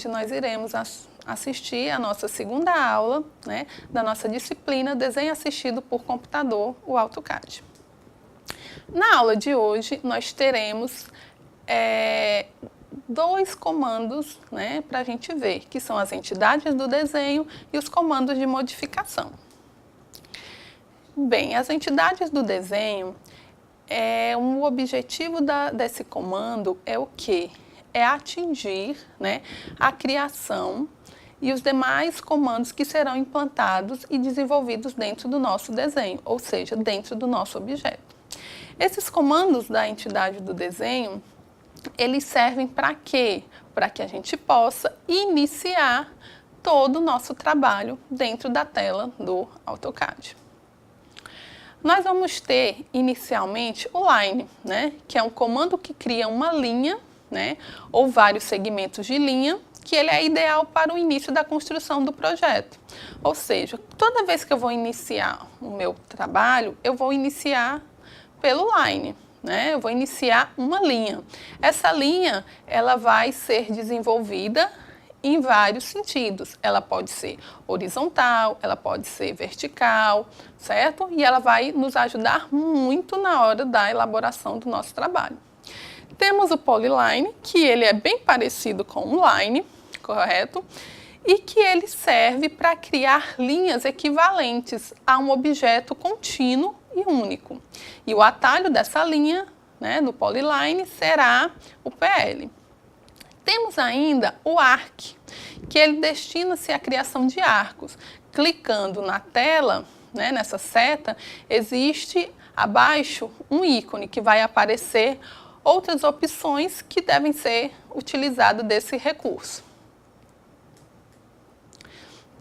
hoje nós iremos assistir a nossa segunda aula, né, da nossa disciplina Desenho Assistido por Computador, o AutoCAD. Na aula de hoje, nós teremos dois comandos, né, para a gente ver, que são as entidades do desenho e os comandos de modificação. Bem, as entidades do desenho, o objetivo desse comando é o quê? É atingir, né, a criação e os demais comandos que serão implantados e desenvolvidos dentro do nosso desenho, ou seja, dentro do nosso objeto. Esses comandos da entidade do desenho, eles servem para quê? Para que a gente possa iniciar todo o nosso trabalho dentro da tela do AutoCAD. Nós vamos ter inicialmente o line, né, que é um comando que cria uma linha, né, ou vários segmentos de linha, que ele é ideal para o início da construção do projeto. Ou seja, toda vez que eu vou iniciar o meu trabalho, eu vou iniciar pelo line, né? Eu vou iniciar uma linha. Essa linha, ela vai ser desenvolvida em vários sentidos. Ela pode ser horizontal, ela pode ser vertical, certo? E ela vai nos ajudar muito na hora da elaboração do nosso trabalho. Temos o polyline, que ele é bem parecido com o line, correto? E que ele serve para criar linhas equivalentes a um objeto contínuo e único. E o atalho dessa linha, né, do polyline, será o PL. Temos ainda o arc, que ele destina-se à criação de arcos. Clicando na tela, né, nessa seta, existe abaixo um ícone que vai aparecer outras opções que devem ser utilizadas desse recurso.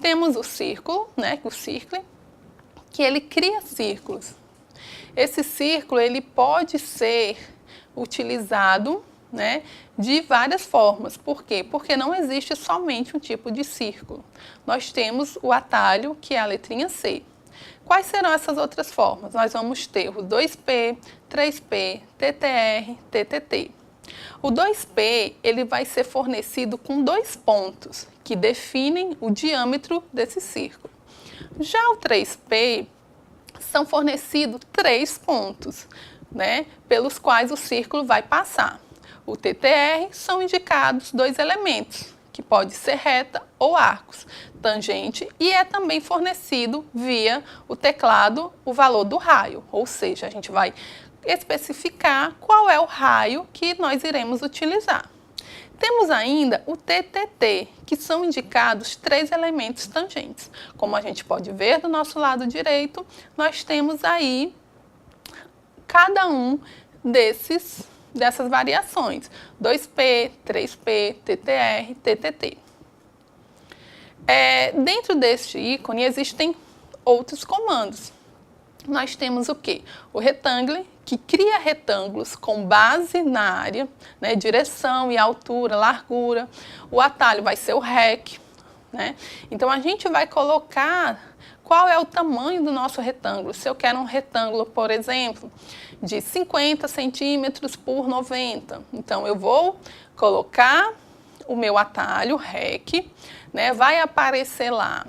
Temos o círculo, né, o circle, que ele cria círculos. Esse círculo ele pode ser utilizado, né, de várias formas. Por quê? Porque não existe somente um tipo de círculo. Nós temos o atalho, que é a letrinha C. Quais serão essas outras formas? Nós vamos ter o 2P, 3P, TTR, TTT. O 2P ele vai ser fornecido com 2 pontos, que definem o diâmetro desse círculo. Já o 3P são fornecidos 3 pontos, né, pelos quais o círculo vai passar. O TTR são indicados 2 elementos, que pode ser reta ou arcos, tangente, e é também fornecido via o teclado o valor do raio, ou seja, a gente vai especificar qual é o raio que nós iremos utilizar. Temos ainda o TTT, que são indicados 3 elementos tangentes. Como a gente pode ver do nosso lado direito, nós temos aí cada um dessas variações. 2P, 3P, TTR, TTT. Dentro deste ícone existem outros comandos. Nós temos o quê? O rectangle, que cria retângulos com base na área, né, direção e altura, largura. O atalho vai ser o rec, né? Então, a gente vai colocar qual é o tamanho do nosso retângulo. Se eu quero um retângulo, por exemplo, de 50 centímetros por 90, então eu vou colocar o meu atalho rec, né, vai aparecer lá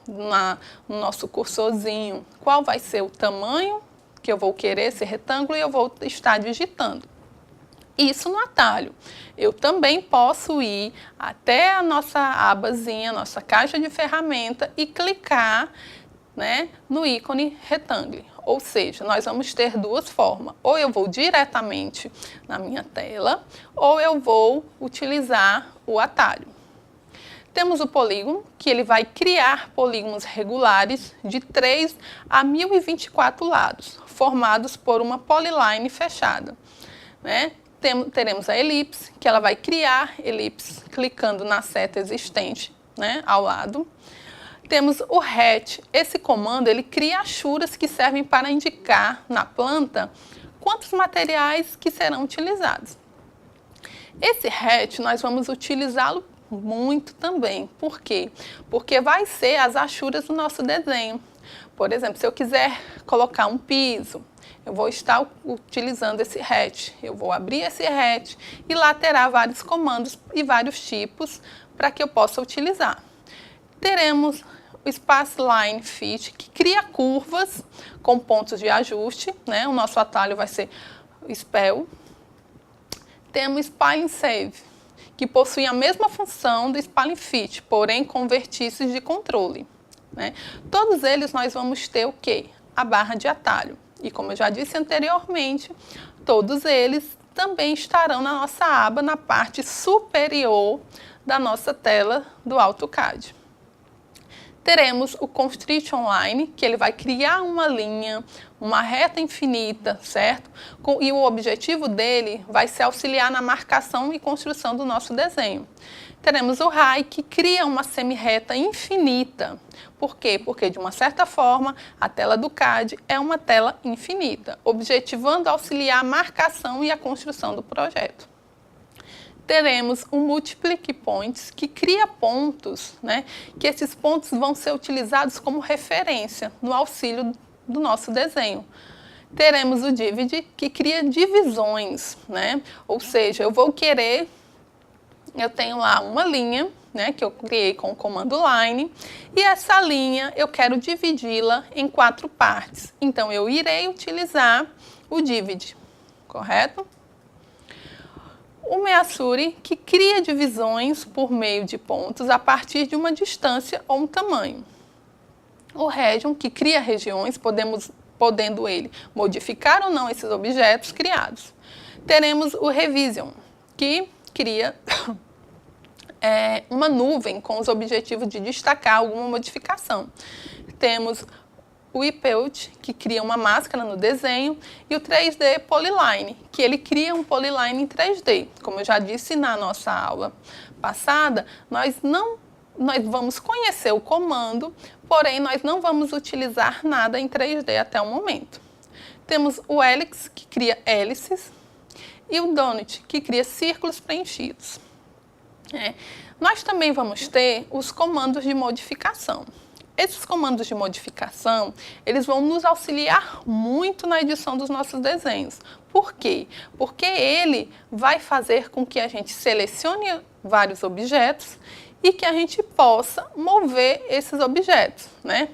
no nosso cursorzinho qual vai ser o tamanho que eu vou querer esse retângulo e eu vou estar digitando. Isso no atalho. Eu também posso ir até a nossa abazinha, nossa caixa de ferramenta e clicar, né, no ícone retângulo. Ou seja, nós vamos ter 2 formas. Ou eu vou diretamente na minha tela, ou eu vou utilizar o atalho. Temos o polígono, que ele vai criar polígonos regulares de 3 a 1024 lados, formados por uma polyline fechada, né? Teremos a elipse, que ela vai criar elipses clicando na seta existente, né, ao lado. Temos o hatch. Esse comando ele cria achuras que servem para indicar na planta quantos materiais que serão utilizados. Esse hatch nós vamos utilizá-lo muito também. Por quê? Porque vai ser as achuras do nosso desenho. Por exemplo, se eu quiser colocar um piso, eu vou estar utilizando esse hatch. Eu vou abrir esse hatch e lá terá vários comandos e vários tipos para que eu possa utilizar. Teremos o Spaceline Fit, que cria curvas com pontos de ajuste, né? O nosso atalho vai ser o Spell. Temos o Spline Save, que possui a mesma função do Spline Fit, porém com vertices de controle, né? Todos eles nós vamos ter o quê? A barra de atalho. E como eu já disse anteriormente, todos eles também estarão na nossa aba, na parte superior da nossa tela do AutoCAD. Teremos o Constrict Online, que ele vai criar uma linha, uma reta infinita, certo? E o objetivo dele vai ser auxiliar na marcação e construção do nosso desenho. Teremos o High, que cria uma semi-reta infinita. Por quê? Porque, de uma certa forma, a tela do CAD é uma tela infinita, objetivando auxiliar a marcação e a construção do projeto. Teremos o Multiplique Points, que cria pontos, né? Que esses pontos vão ser utilizados como referência no auxílio do nosso desenho. Teremos o Divide, que cria divisões, né? Ou seja, eu tenho lá uma linha, né, que eu criei com o comando Line, e essa linha eu quero dividi-la em 4 partes. Então, eu irei utilizar o Divide, correto? O Measure, que cria divisões por meio de pontos a partir de uma distância ou um tamanho. O Region, que cria regiões, podendo ele modificar ou não esses objetos criados. Teremos o Revision, que cria uma nuvem com os objetivos de destacar alguma modificação. Temos o Epelt, que cria uma máscara no desenho, e o 3D Polyline, que ele cria um polyline em 3D. Como eu já disse na nossa aula passada, nós vamos conhecer o comando, porém nós não vamos utilizar nada em 3D até o momento. Temos o Helix, que cria hélices, e o Donut, que cria círculos preenchidos. Nós também vamos ter os comandos de modificação. Esses comandos de modificação, eles vão nos auxiliar muito na edição dos nossos desenhos. Por quê? Porque ele vai fazer com que a gente selecione vários objetos e que a gente possa mover esses objetos, né?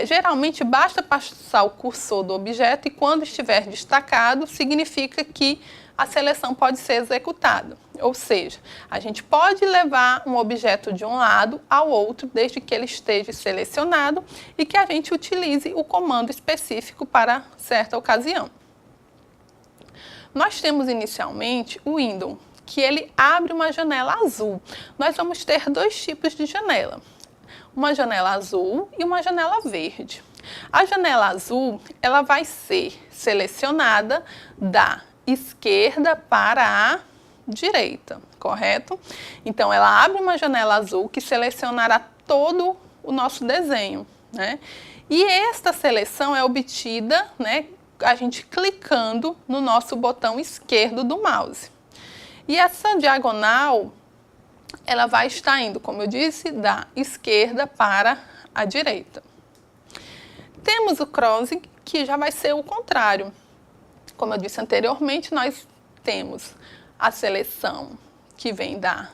Geralmente, basta passar o cursor do objeto e quando estiver destacado, significa que a seleção pode ser executada. Ou seja, a gente pode levar um objeto de um lado ao outro, desde que ele esteja selecionado e que a gente utilize o comando específico para certa ocasião. Nós temos inicialmente o Window, que ele abre uma janela azul. Nós vamos ter 2 tipos de janela, uma janela azul e uma janela verde. A janela azul, ela vai ser selecionada da esquerda para a direita, correto? Então, ela abre uma janela azul que selecionará todo o nosso desenho, né? E esta seleção é obtida, né, a gente clicando no nosso botão esquerdo do mouse. E essa diagonal, ela vai estar indo, como eu disse, da esquerda para a direita. Temos o Crossing, que já vai ser o contrário. Como eu disse anteriormente, nós temos a seleção que vem da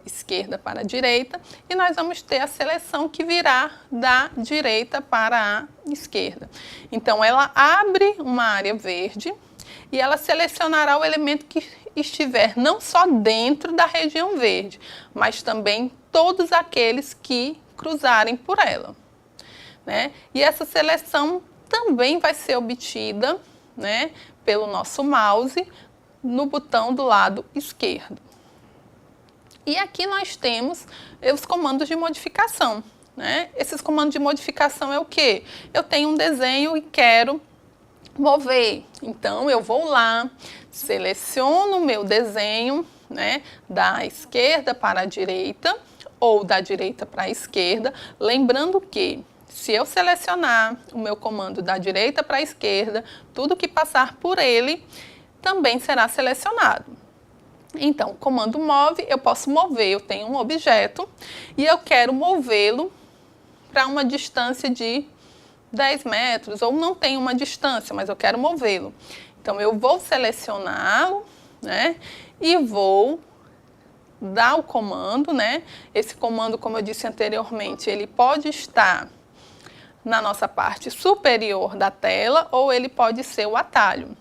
esquerda para a direita e nós vamos ter a seleção que virá da direita para a esquerda. Então, ela abre uma área verde e ela selecionará o elemento que estiver não só dentro da região verde, mas também todos aqueles que cruzarem por ela, né? E essa seleção também vai ser obtida, né, pelo nosso mouse no botão do lado esquerdo. E aqui nós temos os comandos de modificação, né? Esses comandos de modificação é o quê? Eu tenho um desenho e quero mover. Então, eu vou lá, seleciono o meu desenho, né, da esquerda para a direita ou da direita para a esquerda, lembrando que se eu selecionar o meu comando da direita para a esquerda, tudo que passar por ele também será selecionado. Então, comando move, eu posso mover, eu tenho um objeto e eu quero movê-lo para uma distância de 10 metros, ou não tenho uma distância, mas eu quero movê-lo. Então, eu vou selecioná-lo, né, e vou dar o comando, né? Esse comando, como eu disse anteriormente, ele pode estar na nossa parte superior da tela ou ele pode ser o atalho.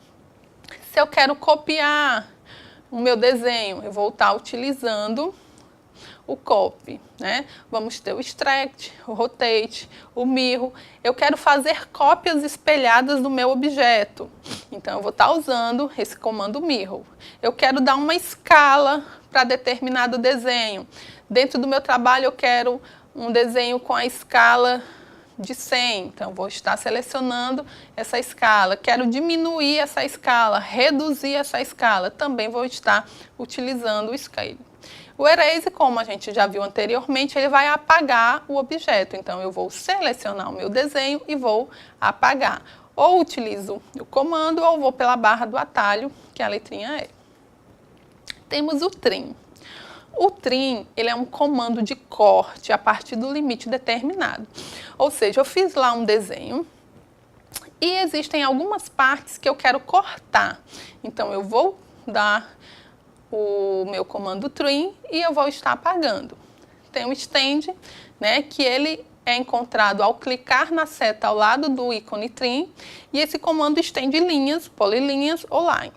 Se eu quero copiar o meu desenho, eu vou estar utilizando o copy, né? Vamos ter o extract, o rotate, o mirror. Eu quero fazer cópias espelhadas do meu objeto, então eu vou estar usando esse comando mirror. Eu quero dar uma escala para determinado desenho. Dentro do meu trabalho eu quero um desenho com a escala de 100, então vou estar selecionando essa escala. Quero diminuir essa escala, reduzir essa escala, também vou estar utilizando o scale. O erase, como a gente já viu anteriormente, ele vai apagar o objeto. Então, eu vou selecionar o meu desenho e vou apagar. Ou utilizo o comando ou vou pela barra do atalho, que é a letrinha E. Temos o trim. O trim, ele é um comando de corte a partir do limite determinado. Ou seja, eu fiz lá um desenho e existem algumas partes que eu quero cortar. Então, eu vou dar o meu comando trim e eu vou estar apagando. Tem o extend, né, que ele é encontrado ao clicar na seta ao lado do ícone trim, e esse comando estende linhas, polilinhas ou line.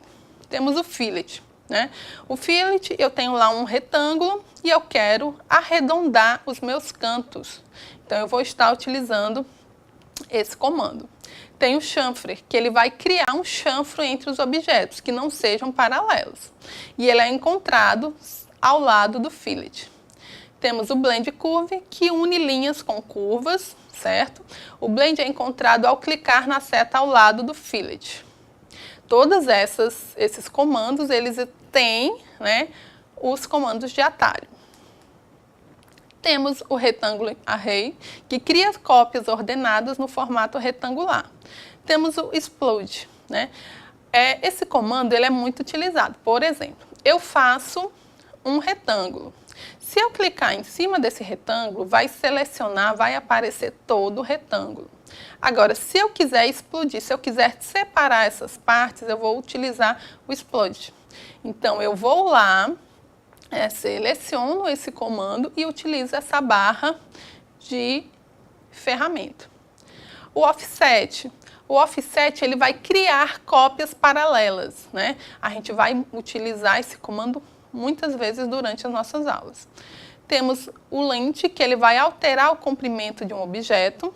Temos o fillet, né? O fillet, eu tenho lá um retângulo e eu quero arredondar os meus cantos. Então eu vou estar utilizando esse comando. Tem o chamfer, que ele vai criar um chanfro entre os objetos, que não sejam paralelos. E ele é encontrado ao lado do fillet. Temos o blend curve, que une linhas com curvas, certo? O blend é encontrado ao clicar na seta ao lado do fillet. Todos esses comandos, eles têm, né, os comandos de atalho. Temos o retângulo array, que cria cópias ordenadas no formato retangular. Temos o explode, né? Esse comando ele é muito utilizado. Por exemplo, eu faço um retângulo. Se eu clicar em cima desse retângulo, vai selecionar, vai aparecer todo o retângulo. Agora, se eu quiser explodir, se eu quiser separar essas partes, eu vou utilizar o explode. Então, eu vou lá, seleciono esse comando e utilizo essa barra de ferramenta. O offset. O offset ele vai criar cópias paralelas, né? A gente vai utilizar esse comando muitas vezes durante as nossas aulas. Temos o length, que ele vai alterar o comprimento de um objeto.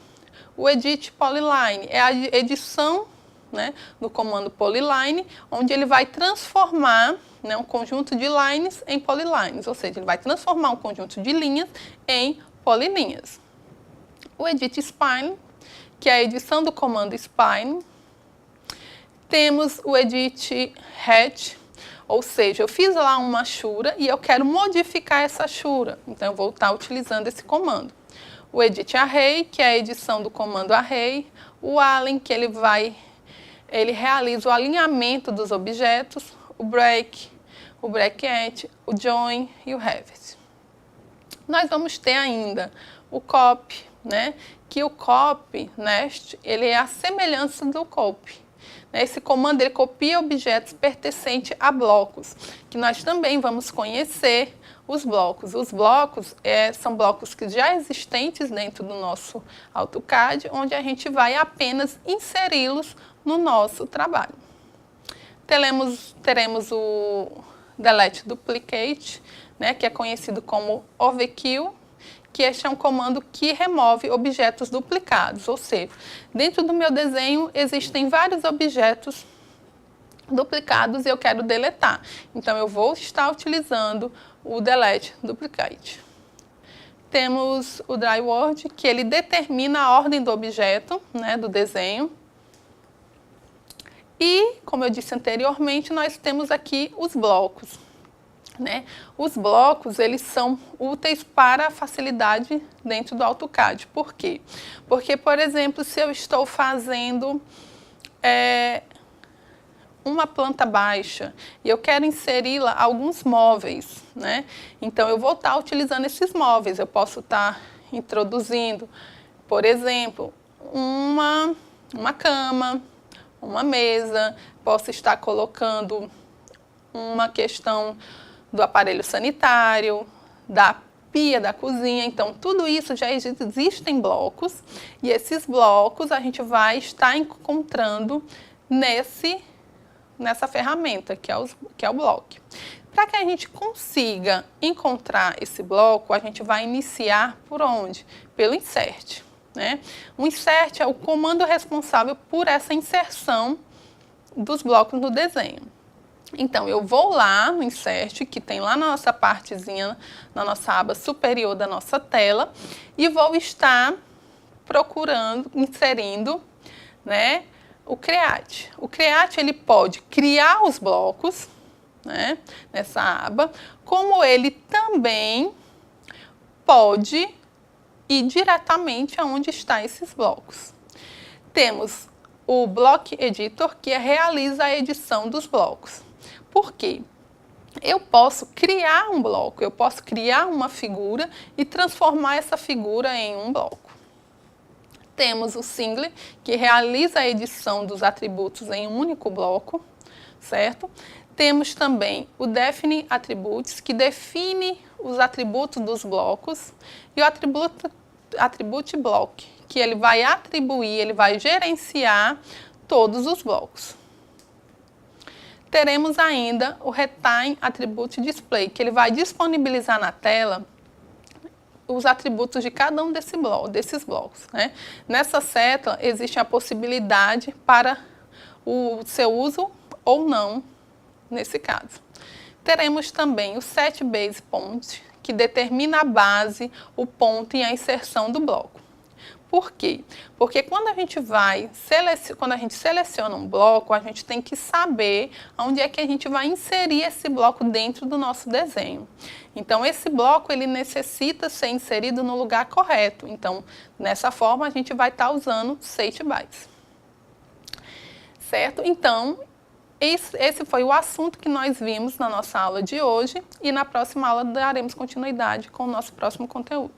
O edit polyline é a edição, né, do comando polyline, onde ele vai transformar, né, um conjunto de lines em polylines, ou seja, ele vai transformar um conjunto de linhas em polilinhas. O edit spline, que é a edição do comando spline. Temos o edit hatch, ou seja, eu fiz lá uma chura e eu quero modificar essa chura, então eu vou estar utilizando esse comando. O edit array, que é a edição do comando array. O allen, que ele realiza o alinhamento dos objetos. O break, o bracket, o join e o reverse. Nós vamos ter ainda o copy, né? Que o copy nest, ele é a semelhança do copy. Esse comando ele copia objetos pertencentes a blocos, que nós também vamos conhecer os blocos. Os blocos são blocos que já existentes dentro do nosso AutoCAD, onde a gente vai apenas inseri-los no nosso trabalho. Teremos o delete duplicate, né, que é conhecido como overkill, que este é um comando que remove objetos duplicados, ou seja, dentro do meu desenho existem vários objetos duplicados e eu quero deletar. Então, eu vou estar utilizando o delete duplicate. Temos o dry word, que ele determina a ordem do objeto, né, do desenho. E, como eu disse anteriormente, nós temos aqui os blocos. Né? Os blocos, eles são úteis para a facilidade dentro do AutoCAD. Por quê? Porque, por exemplo, se eu estou fazendo uma planta baixa e eu quero inserir lá alguns móveis, né? Então, eu vou estar utilizando esses móveis. Eu posso estar introduzindo, por exemplo, uma cama, uma mesa, posso estar colocando uma questão do aparelho sanitário, da pia da cozinha. Então, tudo isso já existem blocos e esses blocos a gente vai estar encontrando nessa ferramenta, que é o bloco. Para que a gente consiga encontrar esse bloco, a gente vai iniciar por onde? Pelo insert, né? O insert é o comando responsável por essa inserção dos blocos no desenho. Então, eu vou lá no insert, que tem lá na nossa partezinha, na nossa aba superior da nossa tela, e vou estar procurando, inserindo, né, o create. O create, ele pode criar os blocos, né, nessa aba, como ele também pode ir diretamente aonde estão esses blocos. Temos o Block Editor, que realiza a edição dos blocos. Por quê? Eu posso criar um bloco, eu posso criar uma figura e transformar essa figura em um bloco. Temos o Single, que realiza a edição dos atributos em um único bloco, certo? Temos também o Define Attributes, que define os atributos dos blocos, e o Attribute Block, que ele vai atribuir, ele vai gerenciar todos os blocos. Teremos ainda o Retain Attribute Display, que ele vai disponibilizar na tela os atributos de cada um desses blocos, né? Nessa seta existe a possibilidade para o seu uso ou não, nesse caso. Teremos também o Set Base Point, que determina a base, o ponto e a inserção do bloco. Por quê? Porque quando a gente seleciona um bloco, a gente tem que saber onde é que a gente vai inserir esse bloco dentro do nosso desenho. Então, esse bloco, ele necessita ser inserido no lugar correto. Então, nessa forma, a gente vai estar usando Set Base. Certo? Então, esse foi o assunto que nós vimos na nossa aula de hoje e na próxima aula daremos continuidade com o nosso próximo conteúdo.